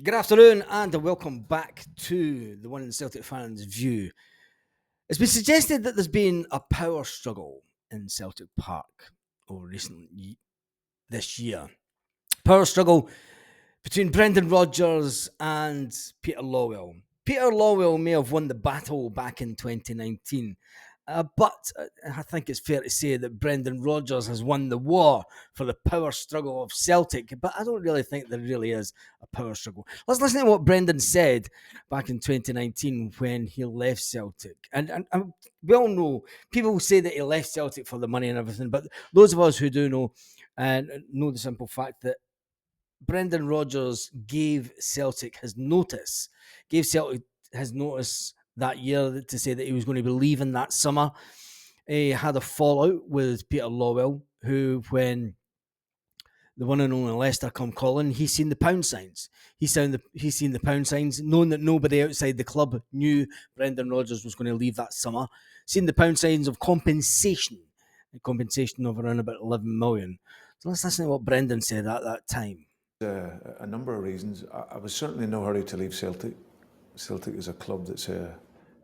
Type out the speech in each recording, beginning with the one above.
Good afternoon and welcome back to the One in Celtic Fans View. It's been suggested that there's been a power struggle in Celtic Park over this year. Power struggle between Brendan Rodgers and Peter Lawwell. Peter Lawwell may have won the battle back in 2019, but I think it's fair to say that Brendan Rodgers has won the war for the power struggle of Celtic, but I don't really think there really is a power struggle. Let's listen to what Brendan said back in 2019 when he left Celtic. And we all know, people say that he left Celtic for the money and everything, but those of us who do know, know the simple fact that Brendan Rodgers gave Celtic his notice, that year to say that he was going to be leaving that summer. He had a fallout with Peter Lawwell, who, when the one and only Leicester come calling, he's seen the pound signs. He's seen the pound signs, knowing that nobody outside the club knew Brendan Rodgers was going to leave that summer. Seen the pound signs of compensation of around about 11 million. So let's listen to what Brendan said at that time. A number of reasons. I was certainly in no hurry to leave Celtic. Celtic is a club that's a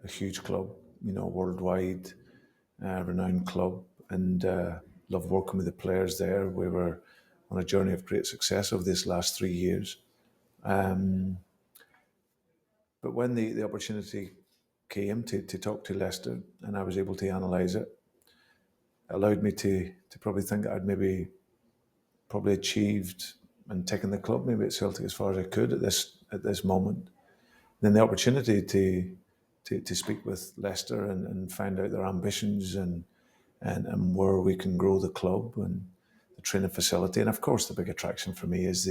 huge club, worldwide, renowned club, and love working with the players there. We were on a journey of great success over this last 3 years. But when the opportunity came to talk to Leicester and I was able to analyse it, allowed me to probably think that I'd probably achieved and taken the club maybe at Celtic as far as I could at this moment. Then the opportunity to speak with Leicester and find out their ambitions and where we can grow the club and the training facility, and of course the big attraction for me is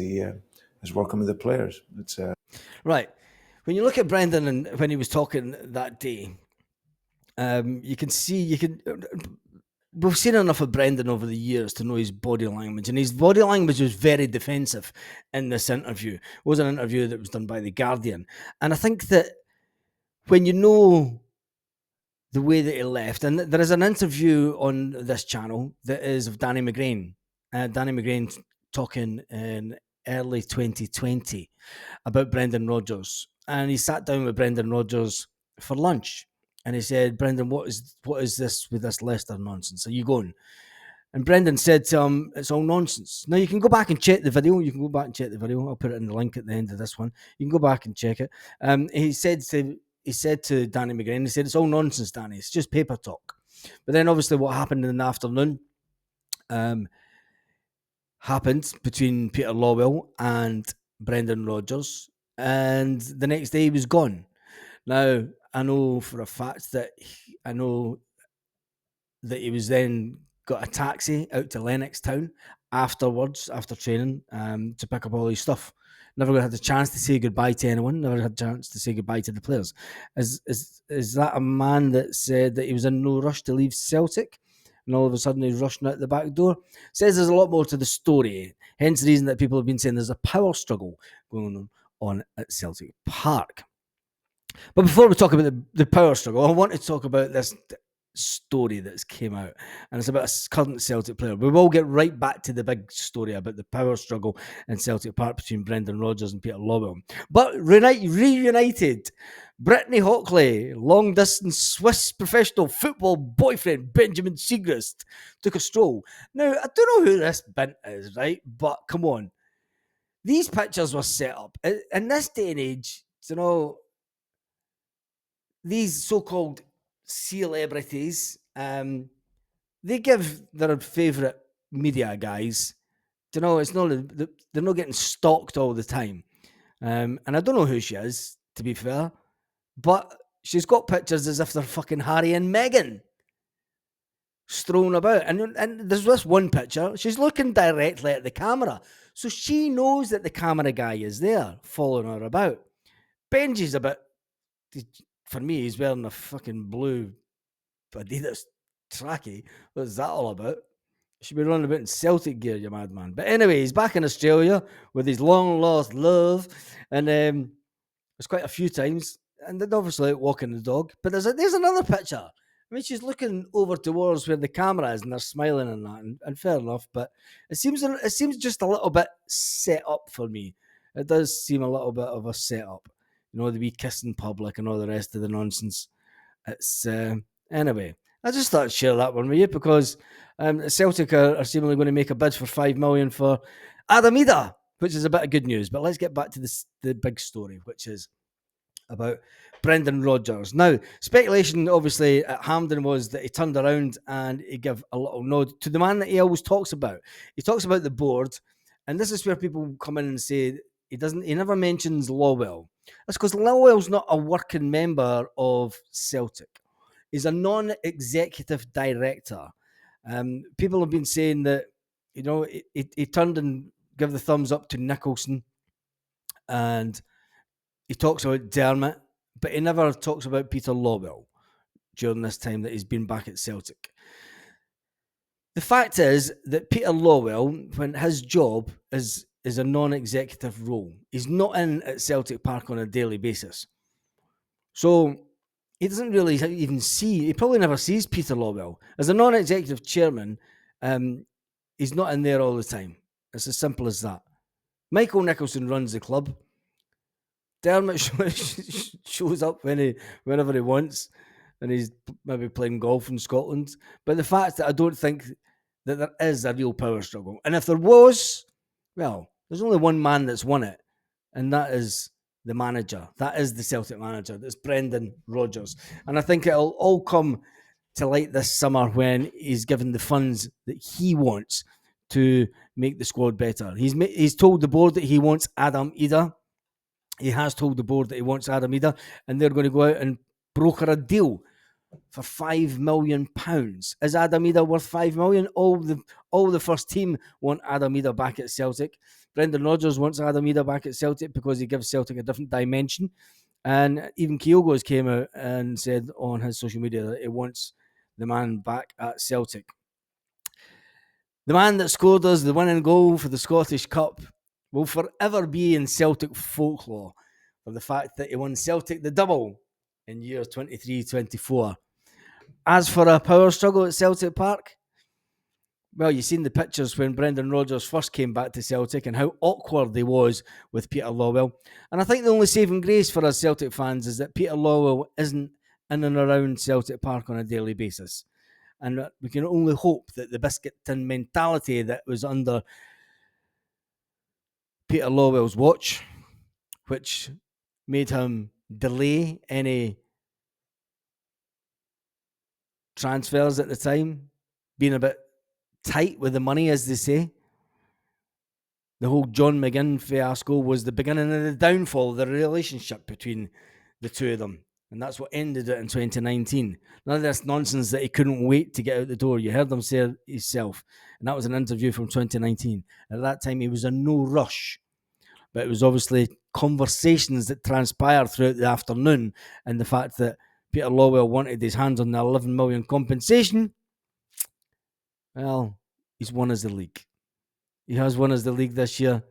working with the players. It's right. When you look at Brendan and when he was talking that day, you can see we've seen enough of Brendan over the years to know his body language, and his body language was very defensive in this interview. It was an interview that was done by The Guardian, and I think that when you know the way that he left, and there is an interview on this channel that is of Danny McGrain. Danny McGrain talking in early 2020 about Brendan Rodgers, and he sat down with Brendan Rodgers for lunch. And he said, Brendan, what is this with this Leicester nonsense? Are you going? And Brendan said to him, it's all nonsense. Now, you can go back and check the video. I'll put it in the link at the end of this one. You can go back and check it. He said to Danny McGrain, he said, it's all nonsense, Danny. It's just paper talk. But then obviously what happened in the afternoon happened between Peter Lawwell and Brendan Rodgers. And the next day he was gone. Now, I know for a fact that he was then got a taxi out to Lennox Town afterwards, after training, to pick up all his stuff. Never had the chance to say goodbye to anyone. Never had a chance to say goodbye to the players. Is that a man that said that he was in no rush to leave Celtic, and all of a sudden he's rushing out the back door? Says there's a lot more to the story. Hence the reason that people have been saying there's a power struggle going on at Celtic Park. But before we talk about the power struggle, I want to talk about this story that's came out, and it's about a current Celtic player. We will get right back to the big story about the power struggle in Celtic Park between Brendan Rodgers and Peter Lawwell. But reunited, Brittany Hockley, long-distance Swiss professional football boyfriend Benjamin Siegrist took a stroll. Now, I don't know who this bint is, right? But come on. These pictures were set up. In this day and age, these so-called celebrities, they give their favourite media guys, it's not, they're not getting stalked all the time. And I don't know who she is, to be fair, but she's got pictures as if they're fucking Harry and Meghan strolling about. And there's this one picture, she's looking directly at the camera. So she knows that the camera guy is there, following her about. Benji's a bit... For me, he's wearing a fucking blue Adidas trackie. What's that all about? Should be running about in Celtic gear, you madman. But anyway, he's back in Australia with his long lost love, and there's quite a few times, and then obviously out walking the dog. But there's another picture. I mean, she's looking over towards where the camera is, and they're smiling and that, and fair enough. But it seems just a little bit set up for me. it does seem a little bit of a setup. The wee kiss in public and all the rest of the nonsense. It's anyway. I just thought I'd share that one with you because Celtic are seemingly going to make a bid for 5 million for Adam Ida, which is a bit of good news. But let's get back to the big story, which is about Brendan Rodgers. Now, speculation obviously at Hampden was that he turned around and he gave a little nod to the man that he always talks about. He talks about the board, and this is where people come in and say he never mentions Lawwell. That's because Lawwell's not a working member of Celtic. He's a non-executive director. People have been saying that, he turned and gave the thumbs up to Nicholson, and he talks about Dermot, but he never talks about Peter Lawwell during this time that he's been back at Celtic. The fact is that Peter Lawwell, when his job is a non-executive role, he's not in at Celtic Park on a daily basis. So he doesn't really even he probably never sees Peter Lawwell. As a non-executive chairman, he's not in there all the time. It's as simple as that. Michael Nicholson runs the club. Dermot shows up whenever he wants, and he's maybe playing golf in Scotland. But the fact that I don't think that there is a real power struggle, and if there was, well, there's only one man that's won it, and that is the manager. That is the Celtic manager. That's Brendan Rodgers, and I think it'll all come to light this summer when he's given the funds that he wants to make the squad better. He's told the board that he wants Adam Ida. He has told the board that he wants Adam Ida, and they're going to go out and broker a deal for £5 million. Is Adam Ida worth £5 million? All the first team want Adam Ida back at Celtic. Brendan Rodgers wants Adam Ida back at Celtic because he gives Celtic a different dimension. And even Kyogo's came out and said on his social media that he wants the man back at Celtic. The man that scored us the winning goal for the Scottish Cup will forever be in Celtic folklore for the fact that he won Celtic the double in year 23-24. As for a power struggle at Celtic Park, well, you've seen the pictures when Brendan Rodgers first came back to Celtic and how awkward he was with Peter Lawwell. And I think the only saving grace for us Celtic fans is that Peter Lawwell isn't in and around Celtic Park on a daily basis. And we can only hope that the biscuit tin mentality that was under Peter Lawwell's watch, which made him delay any transfers at the time, being a bit tight with the money, as they say. The whole John McGinn fiasco was the beginning of the downfall of the relationship between the two of them. And that's what ended it in 2019. None of this nonsense that he couldn't wait to get out the door. You heard him say it himself. And that was an interview from 2019. At that time, he was in no rush. But it was obviously conversations that transpired throughout the afternoon, and the fact that Peter Lawwell wanted his hands on the 11 million compensation. Well, he's won us the league. He has won us the league this year,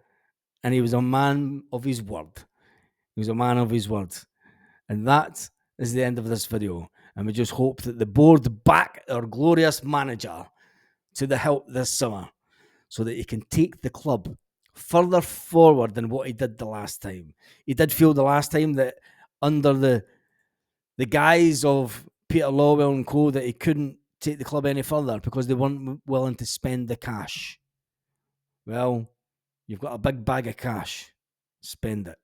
and he was a man of his word. He was a man of his word. And that is the end of this video. And we just hope that the board back our glorious manager to the help this summer so that he can take the club further forward than what he did the last time. He did feel the last time that under the guise of Peter Lawwell and co that he couldn't take the club any further because they weren't willing to spend the cash. Well, you've got a big bag of cash. Spend it.